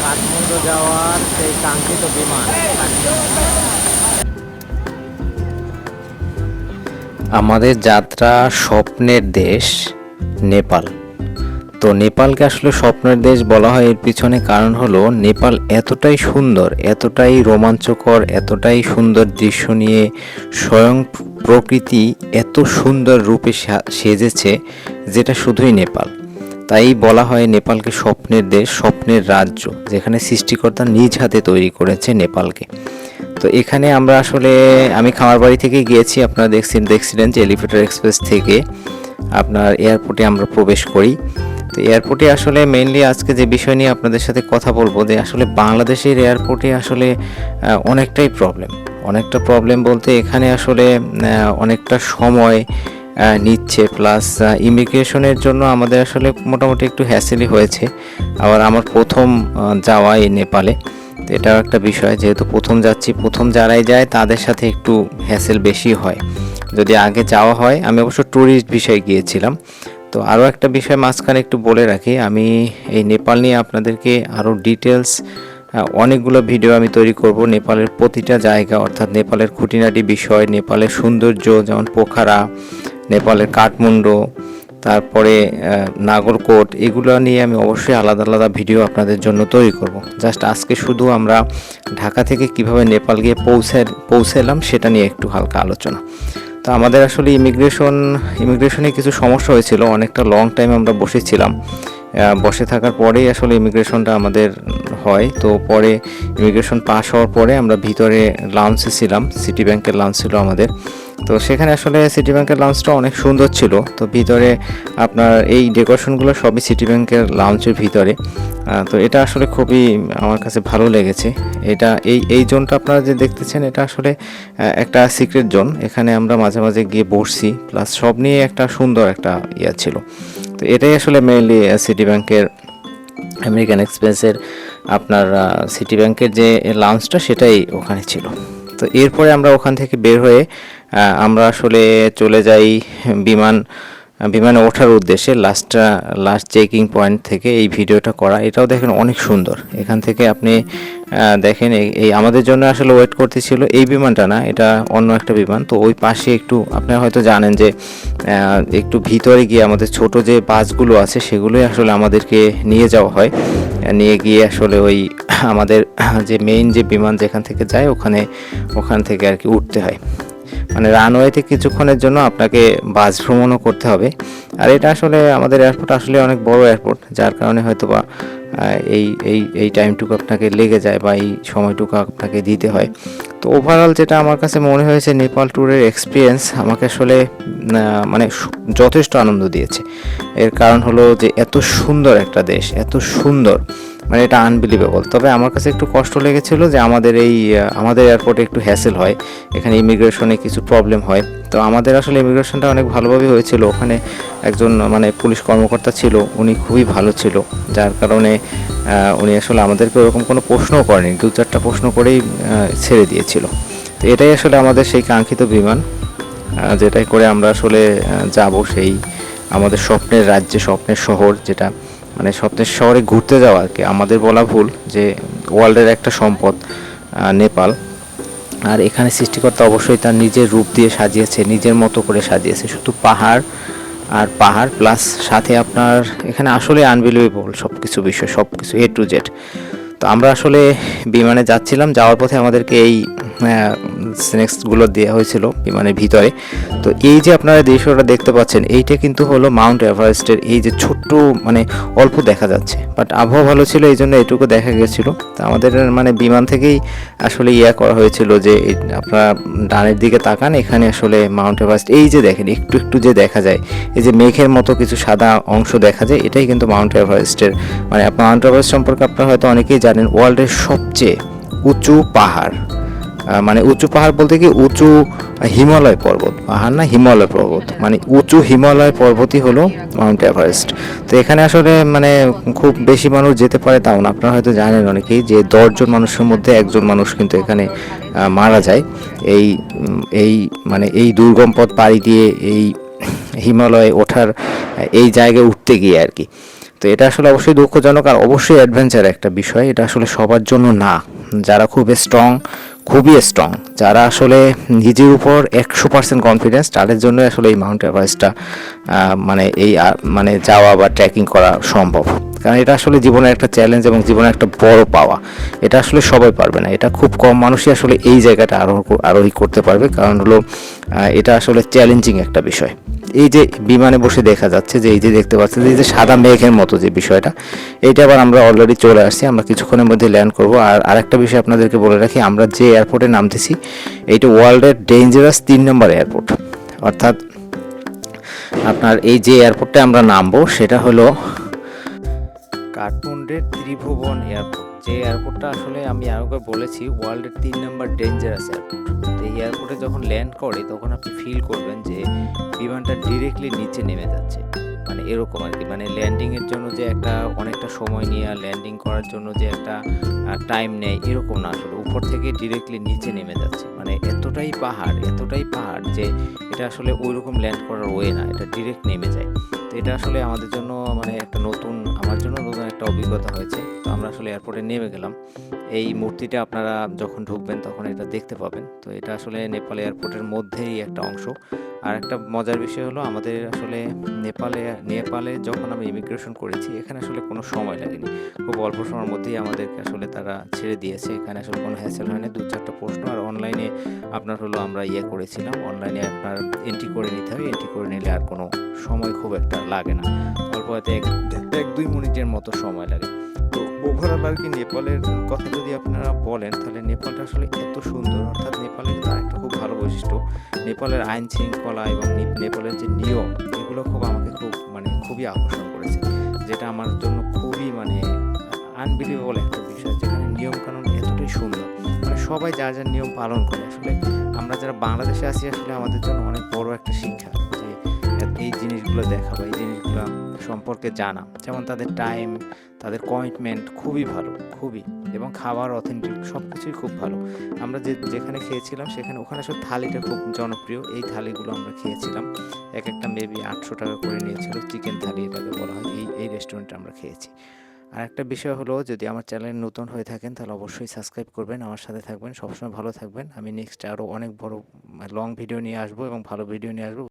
কাঠমান্ডু যাওয়ার সেই কাঙ্ক্ষিত বিমান। আমাদের যাত্রা স্বপ্নের দেশ নেপাল। তো নেপালকে আসলে স্বপ্নের দেশ বলা হয়, এর পিছনে কারণ হলো নেপাল এতটাই সুন্দর, এতটাই রোমাঞ্চকর, এতটাই সুন্দর দৃশ্য নিয়ে স্বয়ং প্রকৃতি এত সুন্দর রূপে সেজেছে, যেটা শুধুই নেপাল। তাই বলা হয় নেপালকে স্বপ্নের দেশ, স্বপ্নের রাজ্য, যেখানে সৃষ্টিকর্তা নিজ হাতে তৈরি করেছে নেপালকে। তো এখানে আমরা আসলে আমি খামারবাড়ি থেকে গিয়েছি, আপনারা দেখছিলেন যে এলিভেটর এক্সপ্রেস থেকে আপনার এয়ারপোর্টে আমরা প্রবেশ করি। তো এয়ারপোর্টে আসলে মেইনলি আজকে যে বিষয় নিয়ে আপনাদের সাথে কথা বলবো, যে আসলে বাংলাদেশের এয়ারপোর্টে আসলে অনেকটা প্রবলেম বলতে এখানে আসলে অনেকটা সময় নিচ্ছে, প্লাস ইমিগ্রেশনের জন্য আমাদের আসলে মোটামুটি একটু হ্যাসেলই হয়েছে। আবার আমার প্রথম যাওয়া এই নেপালে, তো এটাও একটা বিষয়, যেহেতু প্রথম যাচ্ছি, প্রথম যারাই যায় তাদের সাথে একটু হ্যাসেল বেশি হয় যদি আগে যাওয়া হয়। আমি অবশ্য ট্যুরিস্ট বিষয়ে গিয়েছিলাম। তো আরও একটা বিষয় মাঝখানে একটু বলে রাখি, আমি এই নেপাল নিয়ে আপনাদেরকে আরও ডিটেলস অনেকগুলো ভিডিও আমি তৈরি করব। নেপালের প্রতিটা জায়গা, অর্থাৎ নেপালের খুঁটিনাটি বিষয়, নেপালের সৌন্দর্য, যেমন পোখারা, নেপালের কাঠমান্ডু, তারপরে নাগরকোট, এগুলো নিয়ে আমি অবশ্যই আলাদা আলাদা ভিডিও আপনাদের জন্য তৈরি করব। জাস্ট আজকে শুধু আমরা ঢাকা থেকে কিভাবে নেপাল গিয়ে পৌঁছালাম সেটা নিয়ে একটু হালকা আলোচনা। তো আমাদের আসলে ইমিগ্রেশনে কিছু সমস্যা হয়েছিল, অনেকটা লং টাইম আমরা বসেছিলাম। বসে থাকার পরেই আসলে ইমিগ্রেশনটা আমাদের হয়। তো পরে ইমিগ্রেশন পাস হওয়ার পরে আমরা ভিতরে লাউঞ্জে ছিলাম, সিটি ব্যাংকের লাউঞ্জ ছিল আমাদের। তো সেখানে আসলে সিটি ব্যাংকের লাউঞ্জটা অনেক সুন্দর ছিল। তো ভিতরে আপনার এই ডেকোরেশনগুলো সবই সিটি ব্যাংকের লাউঞ্জের ভিতরে। তো এটা আসলে খুবই আমার কাছে ভালো লেগেছে। এটা এই জোনটা আপনারা যে দেখতেছেন, এটা আসলে একটা সিক্রেট জোন। এখানে আমরা মাঝে মাঝে গিয়ে বসছি, প্লাস সব নিয়ে একটা সুন্দর একটা ইয়া ছিল। তো এটাই আসলে মেইনলি সিটি ব্যাংকের, আমেরিকান এক্সপ্রেসের আপনার সিটি ব্যাংকের যে লাউঞ্জটা, সেটাই ওখানে ছিল। তো এরপরে আমরা ওখান থেকে বের হয়ে আমরা আসলে চলে যাই বিমানে ওঠার উদ্দেশ্যে। লাস্ট চেকিং পয়েন্ট থেকে এই ভিডিওটা করা। এটাও দেখেন অনেক সুন্দর। এখান থেকে আপনি দেখেন এই আমাদের জন্য আসলে ওয়েট করতেছিল এই বিমানটা না, এটা অন্য একটা বিমান। তো ওই পাশে একটু আপনারা হয়তো জানেন যে একটু ভিতরে গিয়ে আমাদের ছোট যে বাসগুলো আছে সেগুলোই আসলে আমাদেরকে নিয়ে যাওয়া হয়। নিয়ে গিয়ে আসলে ওই আমাদের যে মেইন যে বিমান যেখান থেকে যায় ওখান থেকে আর কি উঠতে হয়। মানে রানওয়েতে কিছুক্ষণের জন্য আপনাকে বাস ভ্রমণও করতে হবে। আর এটা আসলে আমাদের এয়ারপোর্ট আসলে অনেক বড় এয়ারপোর্ট, যার কারণে হয়তো বা এই টাইমটুকু আপনাকে লেগে যায় বা এই সময়টুকু আপনাকে দিতে হয়। তো ওভারঅল যেটা আমার কাছে মনে হয়েছে, নেপাল ট্যুরের এক্সপিরিয়েন্স আমাকে আসলে মানে যথেষ্ট আনন্দ দিয়েছে। এর কারণ হলো যে এত সুন্দর একটা দেশ, এত সুন্দর, মানে এটা আনবিলিভেবল। তবে আমার কাছে একটু কষ্ট লেগেছিল যে আমাদের এয়ারপোর্টে একটু হ্যাসেল হয়, এখানে ইমিগ্রেশনে কিছু প্রবলেম হয়। তো আমাদের আসলে ইমিগ্রেশনটা অনেক ভালোভাবে হয়েছিল। ওখানে একজন মানে পুলিশ কর্মকর্তা ছিল, উনি খুবই ভালো ছিল, যার কারণে উনি আসলে আমাদেরকে ওরকম কোনো প্রশ্নও করেনি, 2-4টা প্রশ্ন করেই ছেড়ে দিয়েছিল। তো এটাই আসলে আমাদের সেই কাঙ্ক্ষিত বিমান, যেটাই করে আমরা আসলে যাব সেই আমাদের স্বপ্নের রাজ্যে, স্বপ্নের শহর, যেটা মানে স্বপ্নের শহরে ঘুরতে যাওয়া আর কি। আমাদের বলা ভুল, যে ওয়ার্ল্ডের একটা সম্পদ নেপাল। আর এখানে সৃষ্টিকর্তা অবশ্যই তার নিজের রূপ দিয়ে সাজিয়েছে, নিজের মতো করে সাজিয়েছে। শুধু পাহাড় আর পাহাড়, প্লাস সাথে আপনার এখানে আসলে আনবিলিভেবল সব কিছু বিষয়, সব কিছু A to Z। তো আমরা আসলে বিমানে যাচ্ছিলাম, যাওয়ার পথে আমাদেরকে এই স্ন্যাক্সগুলো দেওয়া হয়েছিল বিমানের ভিতরে। তো এই যে আপনারা দৃশ্যটা দেখতে পাচ্ছেন, এইটা কিন্তু হলো মাউন্ট এভারেস্টের এই যে ছোট্ট মানে অল্প দেখা যাচ্ছে, বাট আবহাওয়া ভালো ছিল এই জন্য এটুকু দেখা গেছিলো। তো আমাদের মানে বিমান থেকেই আসলে করা হয়েছিল যে আপনারা ডানের দিকে তাকান, এখানে আসলে মাউন্ট এভারেস্ট এই যে দেখেন একটু একটু যে দেখা যায়, এই যে মেঘের মতো কিছু সাদা অংশ দেখা যায়, এটাই কিন্তু মাউন্ট এভারেস্টের মানে মাউন্ট এভারেস্ট সম্পর্কে আপনারা হয়তো অনেকেই জানেন, ওয়ার্ল্ডের সবচেয়ে উঁচু পাহাড়। মানে উঁচু পাহাড় বলতে কি উঁচু হিমালয় পর্বত, পাহাড় না, হিমালয় পর্বত, মানে উঁচু হিমালয় পর্বতই হলো মাউন্ট এভারেস্ট। তো এখানে আসলে মানে খুব বেশি মানুষ যেতে পারে তাও না, আপনারা হয়তো জানেন অনেকেই যে 10 জন মানুষের মধ্যে একজন মানুষ কিন্তু এখানে মারা যায় এই এই মানে এই দুর্গম পথ পাড়ি দিয়ে এই হিমালয়ে ওঠার এই জায়গায় উঠতে গিয়ে আর কি। তো এটা আসলে অবশ্যই দুঃখজনক আর অবশ্যই অ্যাডভেঞ্চার একটা বিষয়। এটা আসলে সবার জন্য না। যারা খুব স্ট্রং, খুবই স্ট্রং, যারা আসলে নিজের উপর 100% কনফিডেন্স, তাদের জন্য আসলে এই মাউন্ট এভারেস্টটা মানে মানে যাওয়া বা ট্রেকিং করা সম্ভব। কারণ এটা আসলে জীবনের একটা চ্যালেঞ্জ এবং জীবনের একটা বড় পাওয়া। এটা আসলে সবাই পারবে না, এটা খুব কম মানুষই আসলে এই জায়গাটা আরোহী করতে পারবে। কারণ হলো এটা আসলে চ্যালেঞ্জিং একটা বিষয়। এই যে বিমানে বসে দেখা যাচ্ছে যে এই যে দেখতে পাচ্ছেন যে এই যে সাদা মেঘের মতো যে বিষয়টা, এইটা আবার আমরা অলরেডি চলে আসছি, আমরা কিছুক্ষণের মধ্যে ল্যান্ড করব। আর আরেকটা বিষয় আপনাদেরকে বলে রাখি, আমরা যে এয়ারপোর্টে নামতেছি এইটা ওয়ার্ল্ডের ডেঞ্জারাস 3 নম্বর এয়ারপোর্ট। অর্থাৎ আপনার এই যে এয়ারপোর্টে আমরা নামবো সেটা হলো কাঠমান্ডুর ত্রিভুবন এয়ারপোর্ট। যে এয়ারপোর্টটা আসলে আমি আগে বলেছি ওয়ার্ল্ডের 3 নম্বর ডেঞ্জারাস এয়ারপোর্ট। তো এই এয়ারপোর্টে যখন ল্যান্ড করে তখন আপনি ফিল করবেন যে বিমানটা ডিরেক্টলি নিচে নেমে যাচ্ছে, মানে এরকম আর কি। মানে ল্যান্ডিংয়ের জন্য যে একটা অনেকটা সময় নিয়ে ল্যান্ডিং করার জন্য যে একটা টাইম নেয়, এরকম না, আসলে উপর থেকে ডিরেক্টলি নিচে নেমে যাচ্ছে। মানে এতটাই পাহাড় যে এটা আসলে ওই রকম ল্যান্ড করার ওয়ে না, এটা ডিরেক্ট নেমে যায়। তো এটা আসলে আমাদের জন্য মানে একটা নতুন, আমার জন্য নতুন একটা অভিজ্ঞতা হয়েছে। তো আমরা আসলে এয়ারপোর্টে নেমে গেলাম। এই মূর্তিটা আপনারা যখন ঢুকবেন তখন এটা দেখতে পাবেন। তো এটা আসলে নেপাল এয়ারপোর্টের মধ্যেই একটা অংশ। আর একটা মজার বিষয় হলো আমাদের আসলে নেপালে যখন আমি ইমিগ্রেশন করেছি এখানে আসলে কোনো সময় লাগেনি, খুব অল্প সময়ের মধ্যেই আমাদেরকে আসলে তারা ছেড়ে দিয়েছে। এখানে আসলে কোনো হ্যাসেল হয়নি, 2-4টা প্রশ্ন আর অনলাইনে আপনার হলো আমরা করেছিলাম, অনলাইনে আপনার এন্ট্রি করে নিতে হবে, এন্ট্রি করে নিলে আর কোনো সময় খুব একটা লাগে না, অল্প হয়তো 1-2 মিনিটের মতো সময় লাগে। তো ওভারঅল আর কি নেপালের কথা যদি আপনারা বলেন তাহলে নেপালটা আসলে এত সুন্দর। অর্থাৎ নেপালের তার একটা খুব ভালো বৈশিষ্ট্য, নেপালের আইন শৃঙ্খলা এবং নেপালের যে নিয়ম, এগুলো খুবই আকর্ষণ করেছে, যেটা আমার জন্য খুবই আনবিলিভেবল একটা বিষয়। যেখানে নিয়ম কানুন এতটাই সুন্দর, মানে সবাই যার যার নিয়ম পালন করে। আসলে আমরা যারা বাংলাদেশে আছি আসলে আমাদের জন্য অনেক বড় একটা শিক্ষা যে এই জিনিসগুলো দেখা বা এই জিনিসগুলো সম্পর্কে জানা। যেমন তাদের টাইম, তাদের কমিটমেন্ট খুবই ভালো, খুবই। এবং খাবার অথেন্টিক, সব কিছুই খুব ভালো। আমরা যেখানে খেয়েছিলাম ওখানে আসলে থালিটা খুব জনপ্রিয়, এই থালিগুলো আমরা খেয়েছিলাম। একটা মেবি 800 টাকা করে নিয়েছিল, চিকেন থালি এটাকে বলা হয়। এই রেস্টুরেন্টে আমরা খেয়েছি। আর একটা বিষয় হলো, যদি আমার চ্যানেলে নতুন হয়ে থাকেন তাহলে অবশ্যই সাবস্ক্রাইব করবেন, আমার সাথে থাকবেন, সবসময় ভালো থাকবেন। আমি নেক্সট আরও অনেক বড় লং ভিডিও নিয়ে আসবো এবং ভালো ভিডিও নিয়ে আসবো।